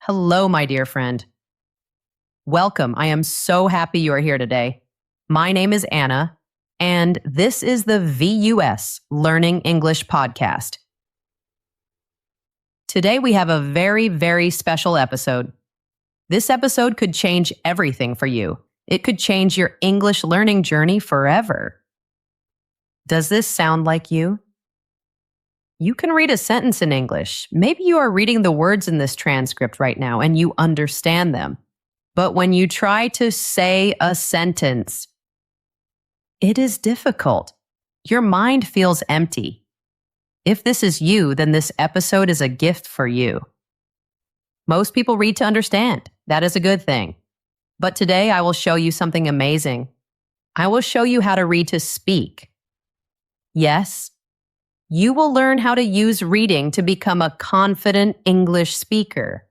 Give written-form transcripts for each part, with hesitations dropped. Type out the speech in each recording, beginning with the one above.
Hello, my dear friend. Welcome. I am so happy you are here today. My name is Anna, and this is the VUS Learning English podcast. Today, we have a very, very special episode. This episode could change everything for you. It could change your English learning journey forever. Does this sound like you? You can read a sentence in English. Maybe you are reading the words in this transcript right now and you understand them. But when you try to say a sentence, it is difficult. Your mind feels empty. If this is you, then this episode is a gift for you. Most people read to understand. That is a good thing. But today I will show you something amazing. I will show you how to read to speak. Yes, you will learn how to use reading to become a confident English speaker.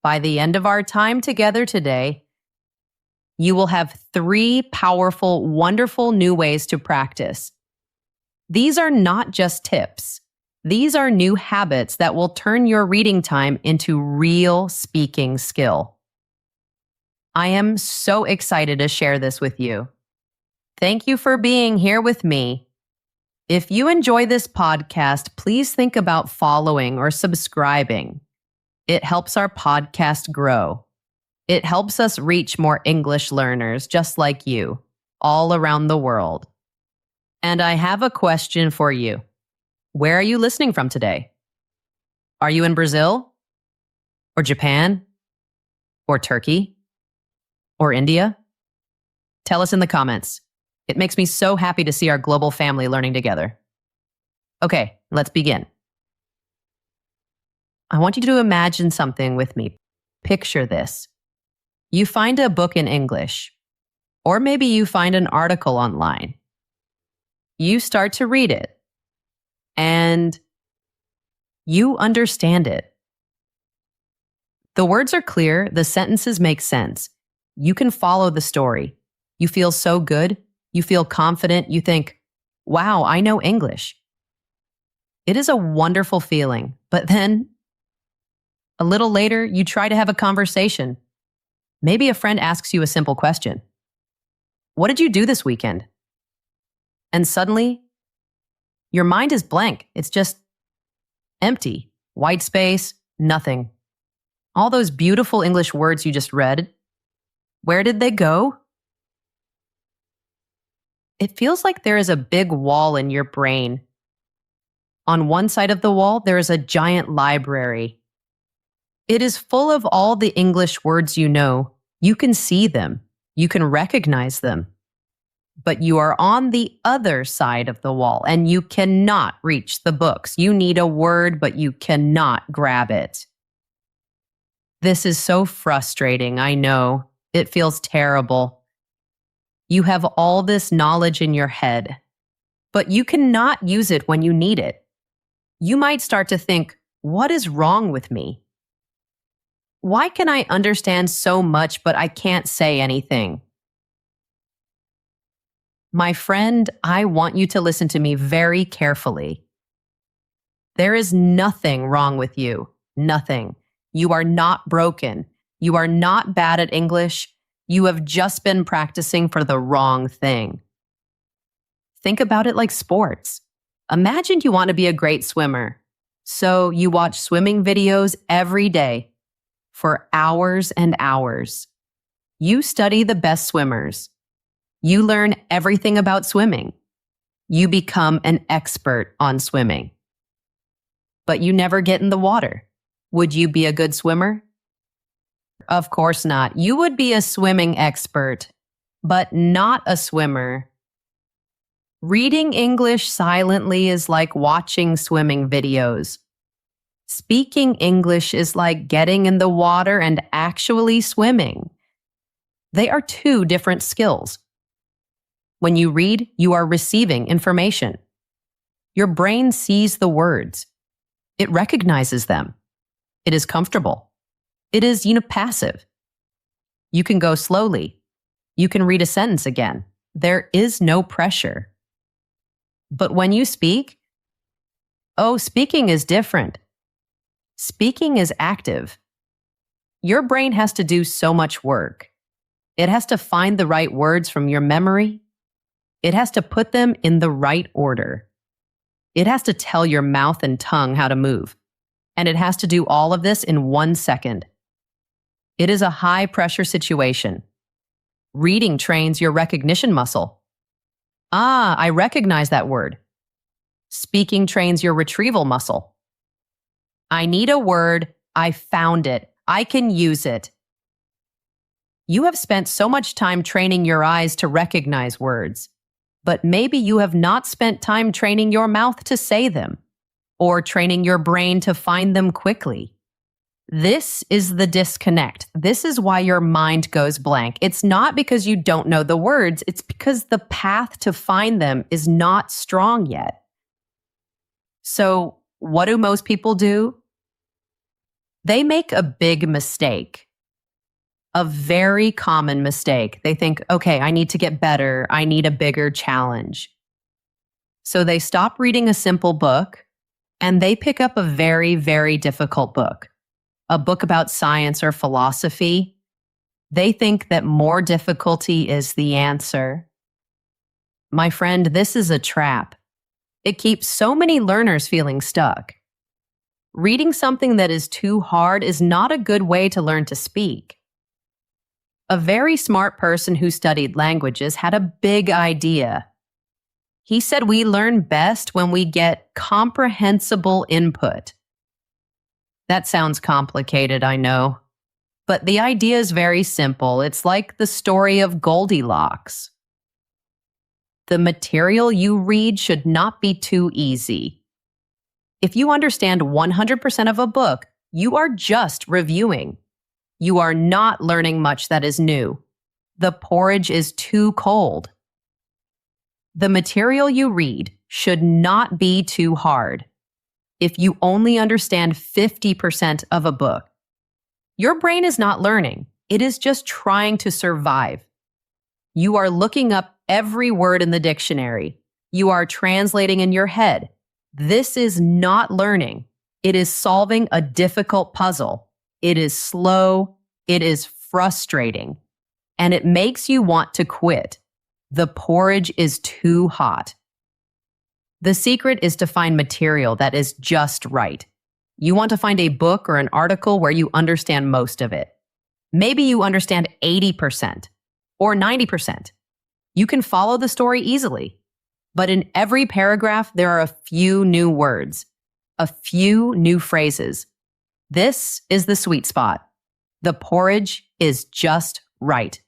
By the end of our time together today, you will have 3 powerful, wonderful new ways to practice. These are not just tips. These are new habits that will turn your reading time into real speaking skill. I am so excited to share this with you. Thank you for being here with me. If you enjoy this podcast, please think about following or subscribing. It helps our podcast grow. It helps us reach more English learners just like you, all around the world. And I have a question for you. Where are you listening from today? Are you in Brazil? Or Japan? Or Turkey? Or India? Tell us in the comments. It makes me so happy to see our global family learning together. Okay, let's begin. I want you to imagine something with me. Picture this. You find a book in English, or maybe you find an article online. You start to read it, and you understand it. The words are clear, the sentences make sense. You can follow the story. You feel so good. You feel confident. You think, wow, I know English. It is a wonderful feeling. But then, a little later, you try to have a conversation. Maybe a friend asks you a simple question. What did you do this weekend? And suddenly, your mind is blank. It's just empty. White space, nothing. All those beautiful English words you just read, where did they go? It feels like there is a big wall in your brain. On one side of the wall, there is a giant library. It is full of all the English words you know. You can see them. You can recognize them. But you are on the other side of the wall, and you cannot reach the books. You need a word, but you cannot grab it. This is so frustrating, I know. It feels terrible. You have all this knowledge in your head, but you cannot use it when you need it. You might start to think, what is wrong with me? Why can I understand so much, but I can't say anything? My friend, I want you to listen to me very carefully. There is nothing wrong with you. Nothing. You are not broken. You are not bad at English. You have just been practicing for the wrong thing. Think about it like sports. Imagine you want to be a great swimmer. So you watch swimming videos every day for hours and hours. You study the best swimmers. You learn everything about swimming. You become an expert on swimming. But you never get in the water. Would you be a good swimmer? Of course not. You would be a swimming expert, but not a swimmer. Reading English silently is like watching swimming videos. Speaking English is like getting in the water and actually swimming. They are 2 different skills. When you read, you are receiving information. Your brain sees the words. It recognizes them. It is comfortable. It is, passive. You can go slowly. You can read a sentence again. There is no pressure. But when you speak, speaking is different. Speaking is active. Your brain has to do so much work. It has to find the right words from your memory. It has to put them in the right order. It has to tell your mouth and tongue how to move. And it has to do all of this in 1 second. It is a high-pressure situation. Reading trains your recognition muscle. Ah, I recognize that word. Speaking trains your retrieval muscle. I need a word. I found it. I can use it. You have spent so much time training your eyes to recognize words, but maybe you have not spent time training your mouth to say them, or training your brain to find them quickly. This is the disconnect. This is why your mind goes blank. It's not because you don't know the words, it's because the path to find them is not strong yet. So, what do most people do? They make a big mistake. A very common mistake. They think, okay, I need to get better. I need a bigger challenge. So they stop reading a simple book and they pick up a very, very difficult book. A book about science or philosophy. They think that more difficulty is the answer. My friend, this is a trap. It keeps so many learners feeling stuck. Reading something that is too hard is not a good way to learn to speak. A very smart person who studied languages had a big idea. He said we learn best when we get comprehensible input. That sounds complicated, I know. But the idea is very simple. It's like the story of Goldilocks. The material you read should not be too easy. If you understand 100% of a book, you are just reviewing. You are not learning much that is new. The porridge is too cold. The material you read should not be too hard. If you only understand 50% of a book, your brain is not learning. It is just trying to survive. You are looking up every word in the dictionary. You are translating in your head. This is not learning. It is solving a difficult puzzle. It is slow. It is frustrating. And it makes you want to quit. The porridge is too hot. The secret is to find material that is just right. You want to find a book or an article where you understand most of it. Maybe you understand 80% or 90%. You can follow the story easily. But in every paragraph, there are a few new words, a few new phrases. This is the sweet spot. The porridge is just right.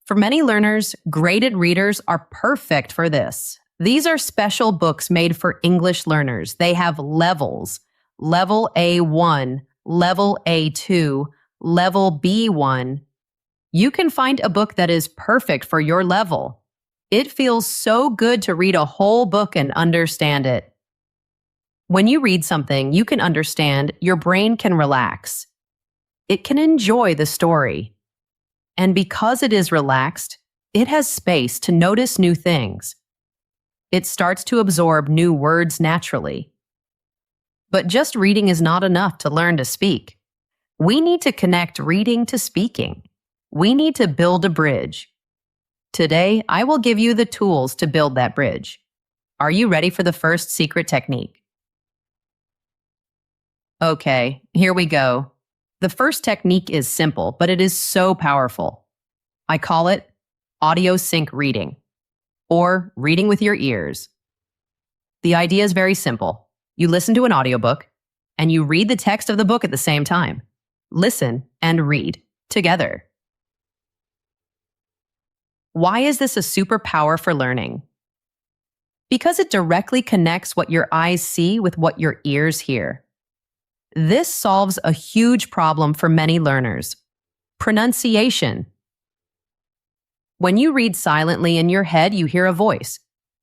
For many learners, graded readers are perfect for this. These are special books made for English learners. They have levels. Level A1, Level A2, Level B1. You can find a book that is perfect for your level. It feels so good to read a whole book and understand it. When you read something you can understand, your brain can relax. It can enjoy the story. And because it is relaxed, it has space to notice new things. It starts to absorb new words naturally. But just reading is not enough to learn to speak. We need to connect reading to speaking. We need to build a bridge. Today, I will give you the tools to build that bridge. Are you ready for the first secret technique? Okay, here we go. The first technique is simple, but it is so powerful. I call it audio sync reading, or reading with your ears. The idea is very simple. You listen to an audiobook, and you read the text of the book at the same time. Listen and read together. Why is this a superpower for learning? Because it directly connects what your eyes see with what your ears hear. This solves a huge problem for many learners. Pronunciation. When you read silently in your head, you hear a voice.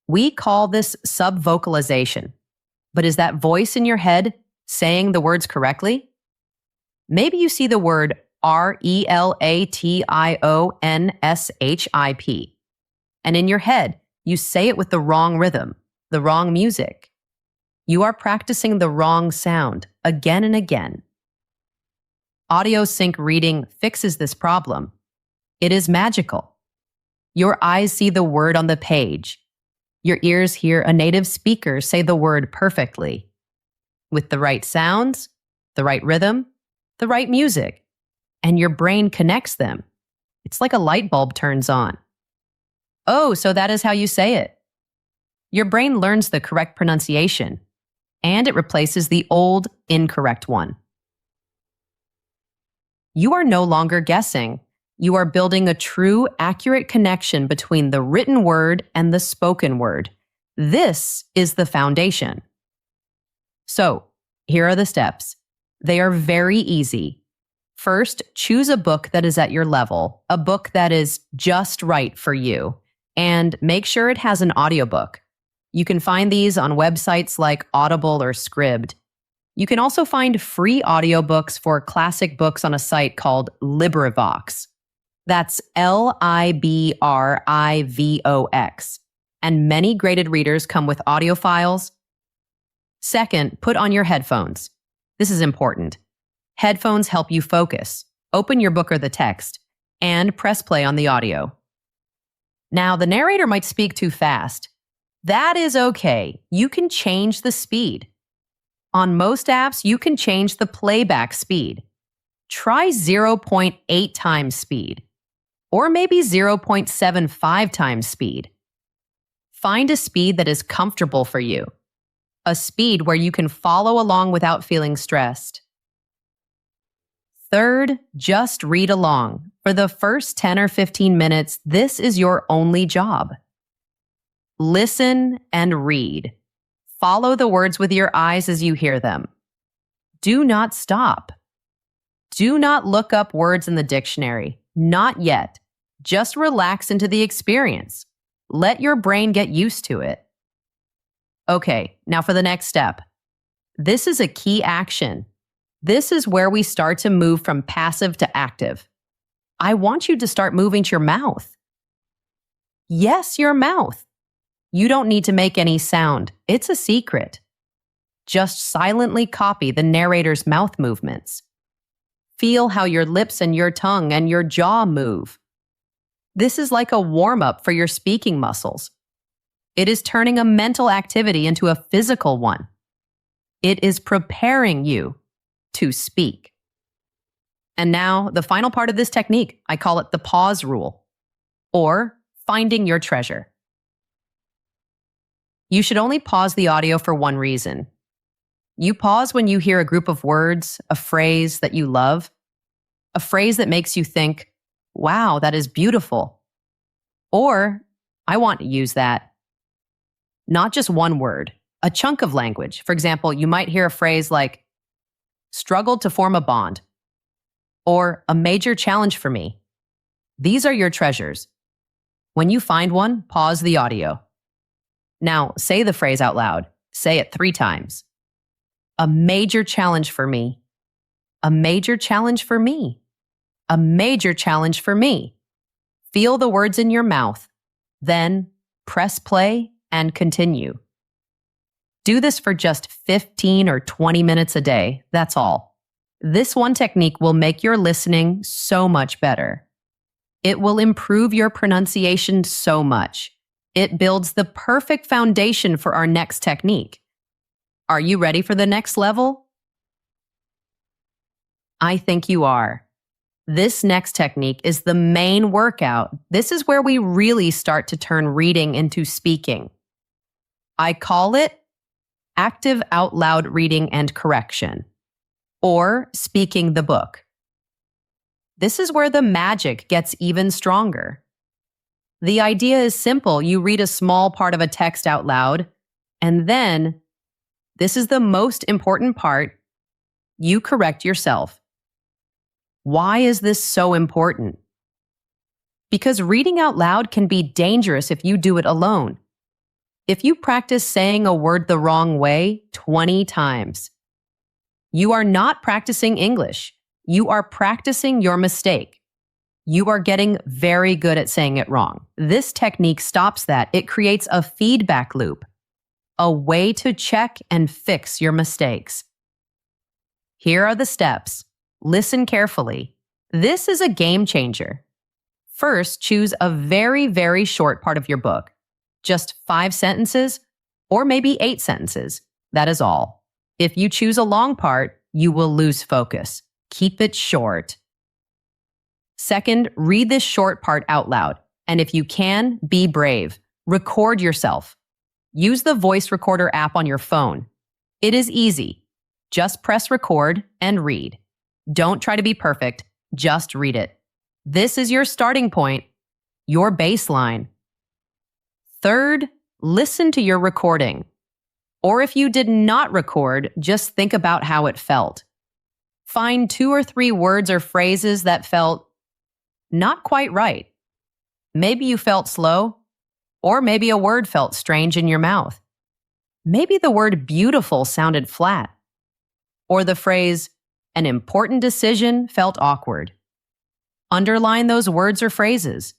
We call this subvocalization. But is that voice in your head saying the words correctly? Maybe you see the word relationship, and in your head, you say it with the wrong rhythm, the wrong music. You are practicing the wrong sound again and again. Audio sync reading fixes this problem. It is magical. Your eyes see the word on the page. Your ears hear a native speaker say the word perfectly. With the right sounds, the right rhythm, the right music, and your brain connects them. It's like a light bulb turns on. Oh, so that is how you say it. Your brain learns the correct pronunciation, and it replaces the old, incorrect one. You are no longer guessing. You are building a true, accurate connection between the written word and the spoken word. This is the foundation. So, here are the steps. They are very easy. First, choose a book that is at your level, a book that is just right for you, and make sure it has an audiobook. You can find these on websites like Audible or Scribd. You can also find free audiobooks for classic books on a site called LibriVox. That's LibriVox. And many graded readers come with audio files. Second, put on your headphones. This is important. Headphones help you focus, open your book or the text, and press play on the audio. Now, the narrator might speak too fast. That is okay. You can change the speed. On most apps, you can change the playback speed. Try 0.8 times speed, or maybe 0.75 times speed. Find a speed that is comfortable for you, a speed where you can follow along without feeling stressed. Third, just read along. For the first 10 or 15 minutes, this is your only job. Listen and read. Follow the words with your eyes as you hear them. Do not stop. Do not look up words in the dictionary. Not yet. Just relax into the experience. Let your brain get used to it. Okay, now for the next step. This is a key action. This is where we start to move from passive to active. I want you to start moving your mouth. Yes, your mouth. You don't need to make any sound. It's a secret. Just silently copy the narrator's mouth movements. Feel how your lips and your tongue and your jaw move. This is like a warm-up for your speaking muscles. It is turning a mental activity into a physical one. It is preparing you to speak. And now, the final part of this technique, I call it the pause rule, or finding your treasure. You should only pause the audio for one reason. You pause when you hear a group of words, a phrase that you love, a phrase that makes you think, wow, that is beautiful. Or, I want to use that. Not just one word, a chunk of language. For example, you might hear a phrase like, struggled to form a bond, or a major challenge for me. These are your treasures. When you find one, pause the audio. Now, say the phrase out loud. Say it 3 times. A major challenge for me. A major challenge for me. A major challenge for me. Feel the words in your mouth. Then press play and continue. Do this for just 15 or 20 minutes a day. That's all. This one technique will make your listening so much better. It will improve your pronunciation so much. It builds the perfect foundation for our next technique. Are you ready for the next level? I think you are. This next technique is the main workout. This is where we really start to turn reading into speaking. I call it active out loud reading and correction, or speaking the book. This is where the magic gets even stronger. The idea is simple. You read a small part of a text out loud, and then, this is the most important part, you correct yourself. Why is this so important? Because reading out loud can be dangerous if you do it alone. If you practice saying a word the wrong way 20 times, you are not practicing English. You are practicing your mistake. You are getting very good at saying it wrong. This technique stops that. It creates a feedback loop. a way to check and fix your mistakes. Here are the steps. Listen carefully. This is a game changer. First, choose a very, very short part of your book. Just 5 sentences or maybe 8 sentences. That is all. If you choose a long part, you will lose focus. Keep it short. Second, read this short part out loud. And if you can, be brave. Record yourself. Use the voice recorder app on your phone. It is easy. Just press record and read. Don't try to be perfect. Just read it. This is your starting point, your baseline. Third, listen to your recording. Or if you did not record, just think about how it felt. Find 2 or 3 words or phrases that felt not quite right. Maybe you felt slow, or maybe a word felt strange in your mouth. Maybe the word beautiful sounded flat, or the phrase an important decision felt awkward. Underline those words or phrases.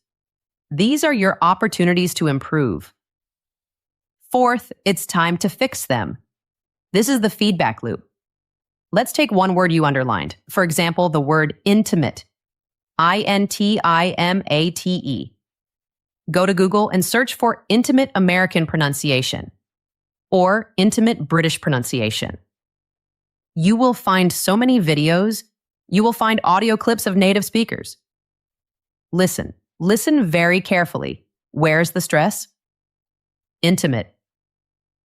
These are your opportunities to improve. Fourth, it's time to fix them. This is the feedback loop. Let's take one word you underlined. For example, the word intimate. INTIMATE. Go to Google and search for intimate American pronunciation or intimate British pronunciation. You will find so many videos. You will find audio clips of native speakers. Listen very carefully. Where's the stress? Intimate.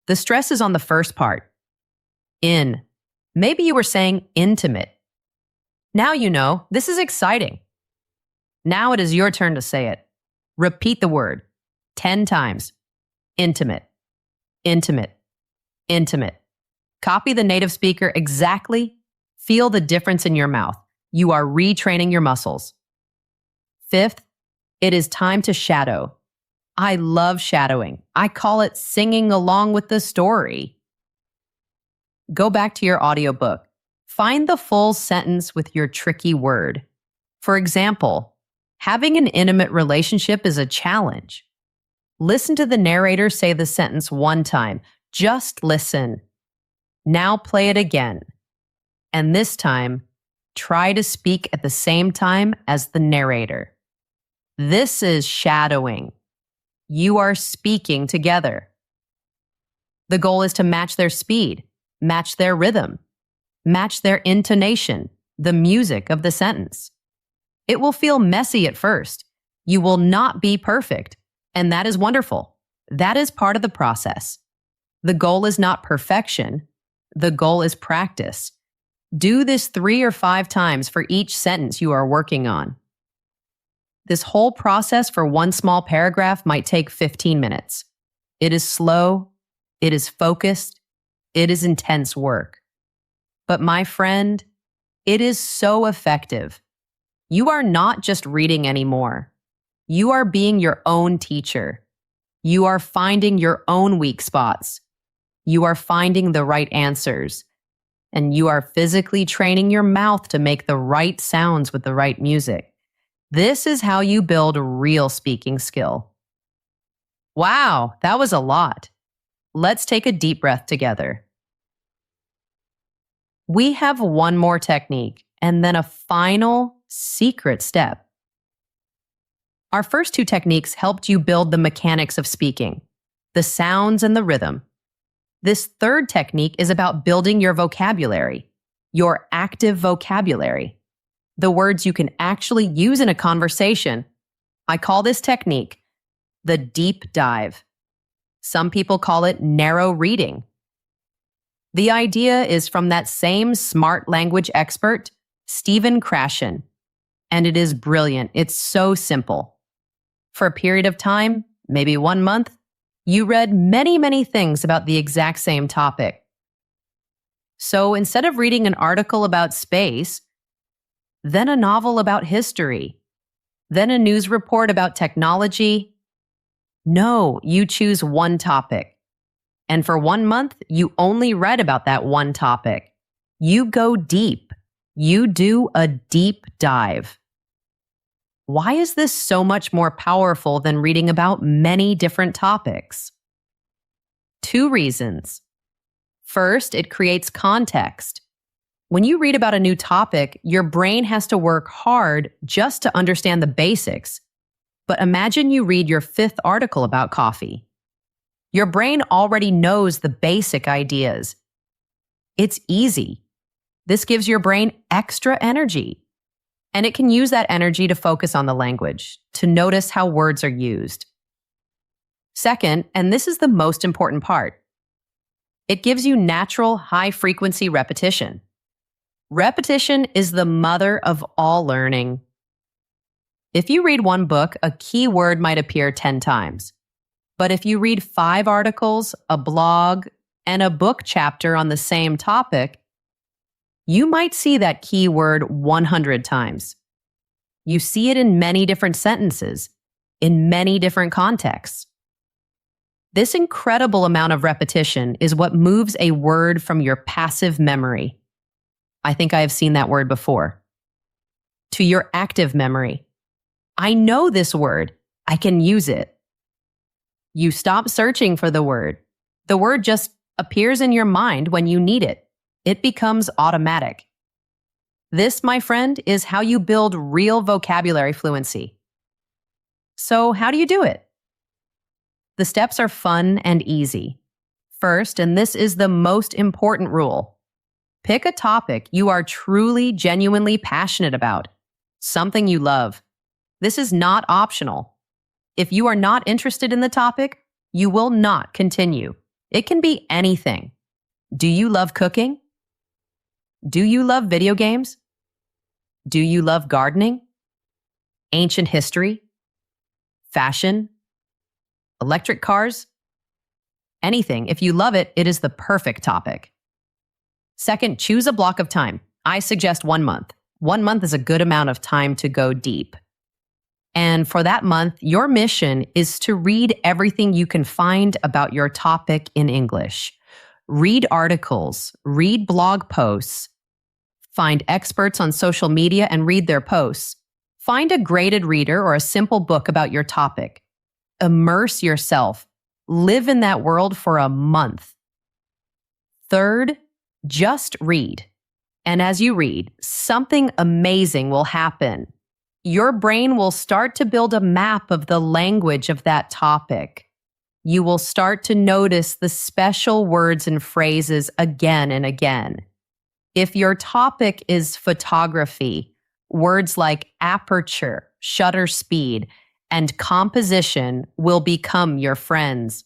The stress is on the first part. In. Maybe you were saying intimate. Now you know. This is exciting. Now it is your turn to say it. Repeat the word 10 times. Intimate. Intimate. Intimate. Copy the native speaker exactly. Feel the difference in your mouth. You are retraining your muscles. Fifth, it is time to shadow. I love shadowing. I call it singing along with the story. Go back to your audiobook. Find the full sentence with your tricky word. For example, having an intimate relationship is a challenge. Listen to the narrator say the sentence one time. Just listen. Now play it again. And this time, try to speak at the same time as the narrator. This is shadowing. You are speaking together. The goal is to match their speed, match their rhythm, match their intonation, the music of the sentence. It will feel messy at first. You will not be perfect, and that is wonderful. That is part of the process. The goal is not perfection. The goal is practice. Do this 3 or 5 times for each sentence you are working on. This whole process for one small paragraph might take 15 minutes. It is slow, it is focused, it is intense work. But my friend, it is so effective. You are not just reading anymore. You are being your own teacher. You are finding your own weak spots. You are finding the right answers. And you are physically training your mouth to make the right sounds with the right music. This is how you build a real speaking skill. Wow, that was a lot. Let's take a deep breath together. We have one more technique and then a final secret step. Our first 2 techniques helped you build the mechanics of speaking, the sounds and the rhythm. This third technique is about building your vocabulary, your active vocabulary, the words you can actually use in a conversation. I call this technique the deep dive. Some people call it narrow reading. The idea is from that same smart language expert, Stephen Krashen, and it is brilliant. It's so simple. For a period of time, maybe 1 month, you read many, many things about the exact same topic. So instead of reading an article about space, then a novel about history, then a news report about technology, no, you choose one topic. And for 1 month, you only read about that one topic. You go deep. You do a deep dive. Why is this so much more powerful than reading about many different topics? 2 reasons. First, it creates context. When you read about a new topic, your brain has to work hard just to understand the basics. But imagine you read your 5th article about coffee. Your brain already knows the basic ideas. It's easy. This gives your brain extra energy. And it can use that energy to focus on the language, to notice how words are used. Second, and this is the most important part, it gives you natural, high-frequency repetition. Repetition is the mother of all learning. If you read one book, a key word might appear 10 times. But if you read 5 articles, a blog, and a book chapter on the same topic, you might see that key word 100 times. You see it in many different sentences, in many different contexts. This incredible amount of repetition is what moves a word from your passive memory. I think I have seen that word before. To your active memory. I know this word. I can use it. You stop searching for the word. The word just appears in your mind when you need it. It becomes automatic. This, my friend, is how you build real vocabulary fluency. So, how do you do it? The steps are fun and easy. First, and this is the most important rule, pick a topic you are truly, genuinely passionate about, something you love. This is not optional. If you are not interested in the topic, you will not continue. It can be anything. Do you love cooking? Do you love video games? Do you love gardening? Ancient history? Fashion? Electric cars? Anything. If you love it, it is the perfect topic. Second, choose a block of time. I suggest 1 month. 1 month is a good amount of time to go deep. And for that month, your mission is to read everything you can find about your topic in English. Read articles, read blog posts, find experts on social media and read their posts. Find a graded reader or a simple book about your topic. Immerse yourself. Live in that world for a month. Third, just read. And as you read, something amazing will happen. Your brain will start to build a map of the language of that topic. You will start to notice the special words and phrases again and again. If your topic is photography, words like aperture, shutter speed, and composition will become your friends.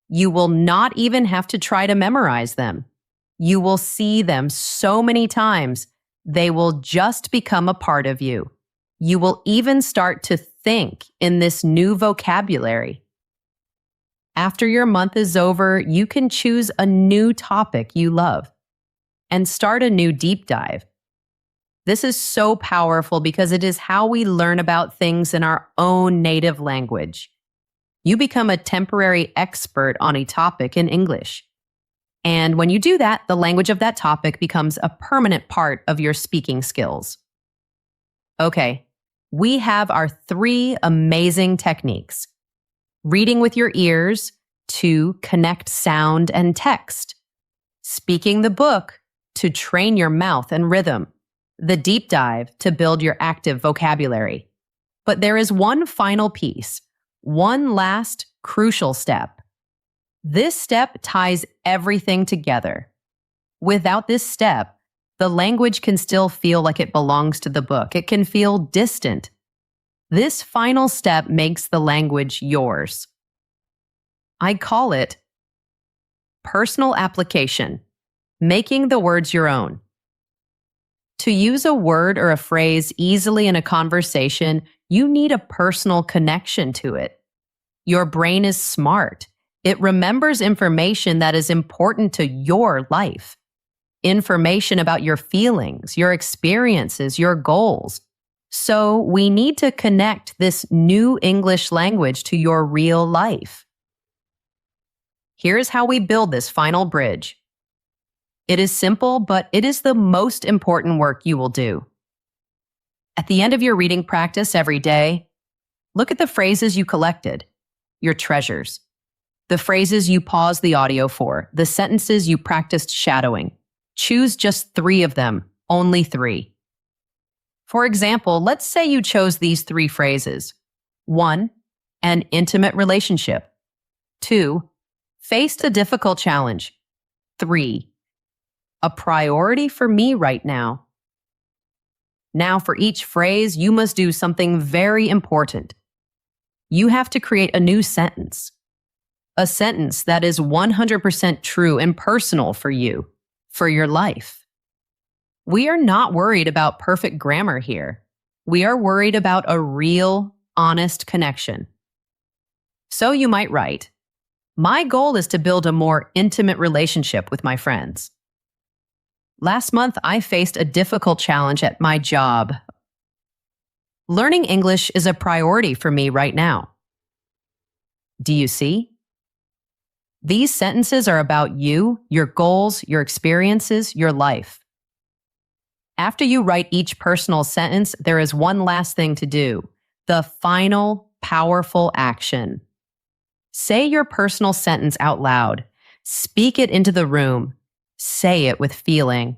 You will not even have to try to memorize them. You will see them so many times, they will just become a part of you. You will even start to think in this new vocabulary. After your month is over, you can choose a new topic you love and start a new deep dive. This is so powerful because it is how we learn about things in our own native language. You become a temporary expert on a topic in English. And when you do that, the language of that topic becomes a permanent part of your speaking skills. Okay, we have our 3 amazing techniques. Reading with your ears to connect sound and text. Speaking the book to train your mouth and rhythm. The deep dive to build your active vocabulary. But there is one final piece, one last crucial step. This step ties everything together. Without this step, the language can still feel like it belongs to the book. It can feel distant. This final step makes the language yours. I call it personal application, making the words your own. To use a word or a phrase easily in a conversation, you need a personal connection to it. Your brain is smart. It remembers information that is important to your life. Information about your feelings, your experiences, your goals. So we need to connect this new English language to your real life. Here's how we build this final bridge. It is simple, but it is the most important work you will do. At the end of your reading practice every day, look at the phrases you collected, your treasures. the phrases you pause the audio for, the sentences you practiced shadowing. Choose just 3 of them, only 3. For example, let's say you chose these 3 phrases. 1. An intimate relationship. 2. Faced a difficult challenge. 3. A priority for me right now. Now, for each phrase, you must do something very important. You have to create a new sentence. A sentence that is 100% true and personal for you, for your life. We are not worried about perfect grammar here. We are worried about a real, honest connection. So you might write, my goal is to build a more intimate relationship with my friends. Last month, I faced a difficult challenge at my job. Learning English is a priority for me right now. Do you see? These sentences are about you, your goals, your experiences, your life. After you write each personal sentence, there is one last thing to do, the final, powerful action. Say your personal sentence out loud. Speak it into the room. Say it with feeling.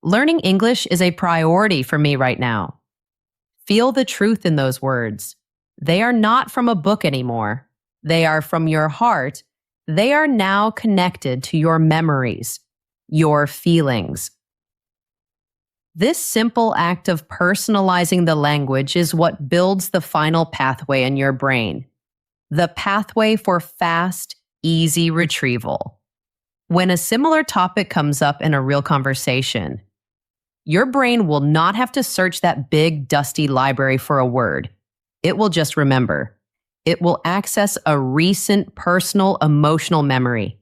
Learning English is a priority for me right now. Feel the truth in those words. They are not from a book anymore. They are from your heart. They are now connected to your memories, your feelings. This simple act of personalizing the language is what builds the final pathway in your brain. The pathway for fast, easy retrieval. When a similar topic comes up in a real conversation, your brain will not have to search that big, dusty library for a word. It will just remember. It will access a recent personal emotional memory.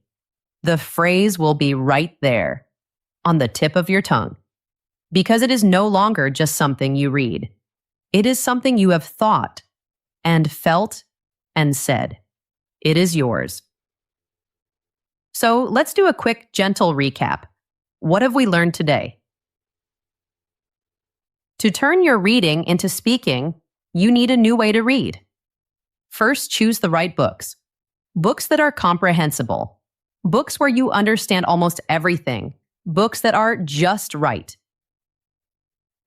The phrase will be right there, on the tip of your tongue, because it is no longer just something you read. It is something you have thought and felt and said. It is yours. So let's do a quick, gentle recap. What have we learned today? To turn your reading into speaking, you need a new way to read. First, choose the right books. Books that are comprehensible. Books where you understand almost everything. Books that are just right.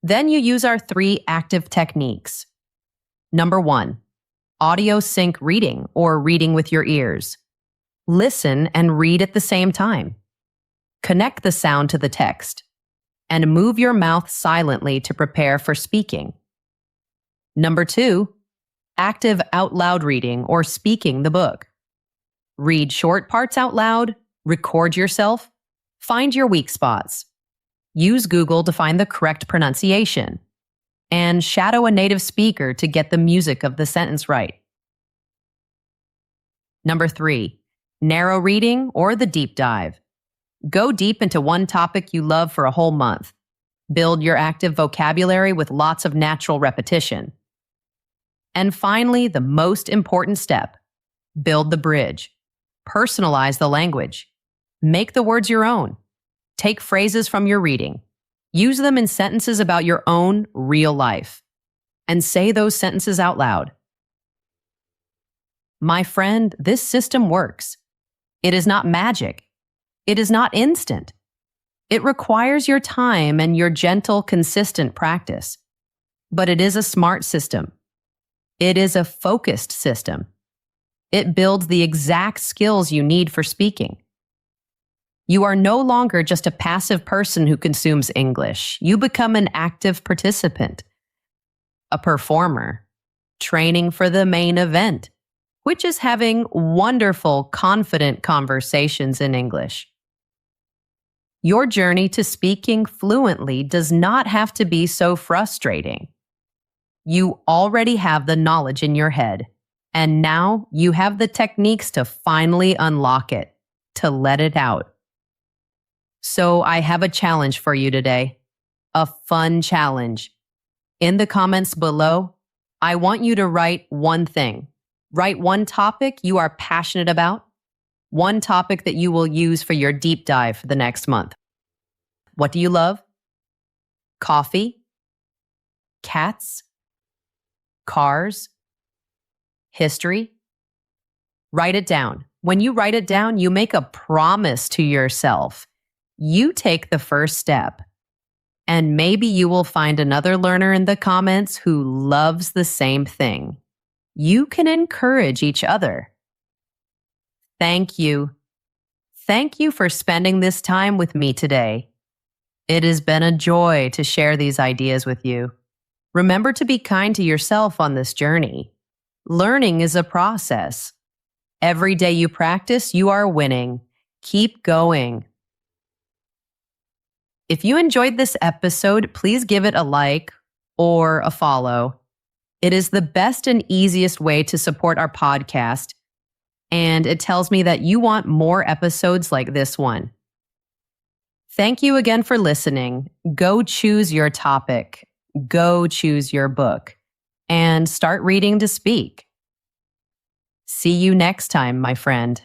Then you use our 3 active techniques. Number 1, audio sync reading or reading with your ears. Listen and read at the same time. Connect the sound to the text. And move your mouth silently to prepare for speaking. Number 2, active out loud reading or speaking the book. Read short parts out loud, record yourself, find your weak spots. Use Google to find the correct pronunciation. And shadow a native speaker to get the music of the sentence right. Number 3, narrow reading or the deep dive. Go deep into one topic you love for a whole month. Build your active vocabulary with lots of natural repetition. And finally, the most important step, build the bridge. Personalize the language. Make the words your own. Take phrases from your reading. Use them in sentences about your own real life. And say those sentences out loud. My friend, this system works. It is not magic. It is not instant. It requires your time and your gentle, consistent practice. But it is a smart system. It is a focused system. It builds the exact skills you need for speaking. You are no longer just a passive person who consumes English. You become an active participant, a performer, training for the main event, which is having wonderful, confident conversations in English. Your journey to speaking fluently does not have to be so frustrating. You already have the knowledge in your head, and now you have the techniques to finally unlock it, to let it out. So I have a challenge for you today, a fun challenge. In the comments below, I want you to write one thing. Write one topic you are passionate about, one topic that you will use for your deep dive for the next month. What do you love? Coffee? Cats? Cars? History? Write it down. When you write it down, you make a promise to yourself. You take the first step. And maybe you will find another learner in the comments who loves the same thing. You can encourage each other. Thank you. Thank you for spending this time with me today. It has been a joy to share these ideas with you. Remember to be kind to yourself on this journey. Learning is a process. Every day you practice, you are winning. Keep going. If you enjoyed this episode, please give it a like or a follow. It is the best and easiest way to support our podcast, and it tells me that you want more episodes like this one. Thank you again for listening. Go choose your topic. Go choose your book. And start reading to speak. See you next time, my friend.